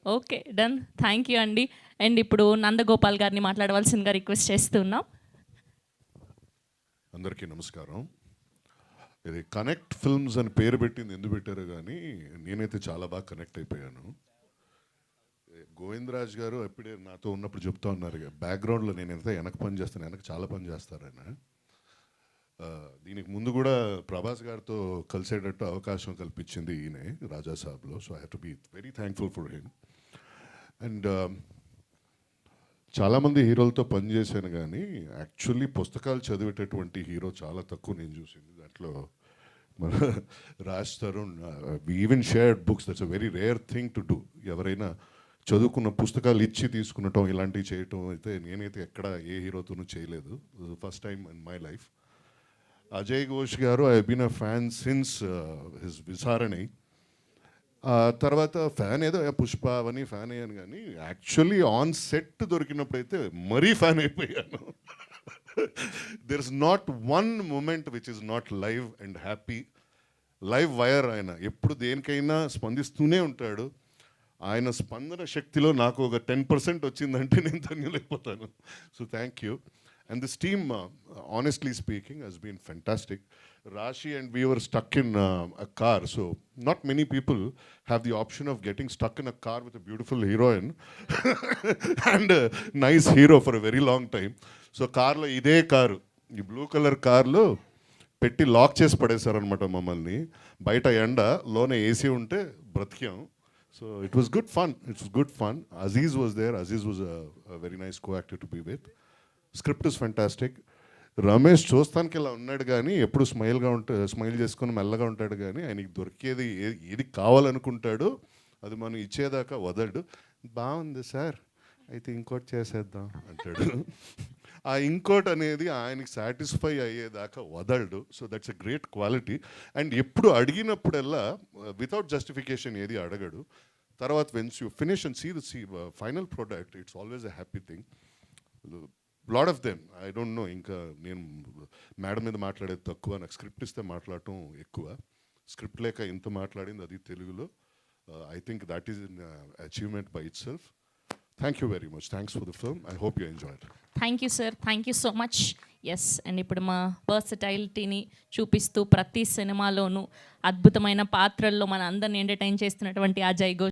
Okay. Done. Thank you అండి. And ఇప్పుడు నందగోపాల్ గారిని మాట్లాడవలసిందిగా రిక్వెస్ట్ చేస్తున్నాం. అందరికీ నమస్కారం. ఇది కనెక్ట్ ఫిల్మ్స్ అని పేరు పెట్టింది ఎందుకు పెట్టారో కానీ నేనైతే చాలా బాగా కనెక్ట్ అయిపోయాను. గోవిందరాజ్ గారు ఎప్పుడే నాతో ఉన్నప్పుడు చెప్తా ఉన్నారు, బ్యాక్గ్రౌండ్లో నేను ఎంత వెనక పని చేస్తాను, వెనక చాలా పని చేస్తారు ఆయన. దీనికి ముందు కూడా ప్రభాస్ గారితో కలిసేటట్టు అవకాశం కల్పించింది ఈయనే రాజా సాబ్లో. So I have to be very thankful for him. And చాలామంది హీరోలతో పనిచేశాను కానీ యాక్చువల్లీ పుస్తకాలు చదివేటటువంటి హీరో చాలా తక్కువ నేను చూసింది. దాంట్లో మన Raj Tarun, we even shared books. That's a very rare thing to do. ఎవరైనా చదువుకున్న పుస్తకాలు ఇచ్చి తీసుకునటం ఇలాంటివి చేయటం అయితే నేనైతే ఎక్కడ ఏ హీరోతోనూ చేయలేదు. First time in my life. Ajay Ghosh garu, I been a fan since his Visaranai. తర్వాత ఫ్యాన్ ఏదో పుష్ప అవన్నీ ఫ్యాన్ అయ్యాను కానీ యాక్చువల్లీ ఆన్ సెట్ దొరికినప్పుడు అయితే మరీ ఫ్యాన్ అయిపోయాను. There is not one moment which is not live and happy. Live wire ఆయన ఎప్పుడు దేనికైనా స్పందిస్తూనే ఉంటాడు. ఆయన స్పందన శక్తిలో నాకు ఒక 10% వచ్చిందంటే నేను ధన్యులైపోతాను. So thank you. And this team, honestly speaking, has been fantastic. Rashi and we were stuck in a car. So not many people have the option of getting stuck in a car with a beautiful heroine and a nice hero for a very long time. So car lo ide car, ee blue color car lo petti lock chesi padesaranamata mammalni. Baita enda lone AC unte bratkiyam. So it was good fun. It was good fun. Aziz was there. Aziz was a very nice co-actor to be with. Script is fantastic. Ramesh చూస్తానికి ఇలా ఉన్నాడు కానీ ఎప్పుడు smile చేసుకొని మెల్లగా ఉంటాడు కానీ ఆయనకి దొరికేది ఏది కావాలనుకుంటాడో అది మనం ఇచ్చేదాకా వదలడు. బాగుంది సార్, అయితే ఇంకోటి చేసేద్దాం అంటాడు. ఆ ఇంకోటి అనేది ఆయనకి సాటిస్ఫై అయ్యేదాకా వదలడు. So that's a great quality. And ఎప్పుడు అడిగినప్పుడల్లా వితౌట్ జస్టిఫికేషన్ ఏది అడగడు. తర్వాత once you finish and see the final product, it's always a happy thing. Lot of them I don't know. ఇంకా నేను మేడం మీద మాట్లాడేది తక్కువ, నాకు స్క్రిప్ట్ ఇస్తే మాట్లాడటం ఎక్కువ. స్క్రిప్ట్ లేక ఇంత మాట్లాడింది అది తెలుగులో. I think that is an achievement by itself. Thank you very much. Thanks for the film. I hope you enjoy it. Thank you sir. Thank you so much. Yes, and ఇప్పుడు మా వర్సటైలిటీని చూపిస్తూ ప్రతి సినిమాలోనూ అద్భుతమైన పాత్రల్లో మన అందరిని entertain చేస్తున్నటువంటి అజయ్ ఘోష్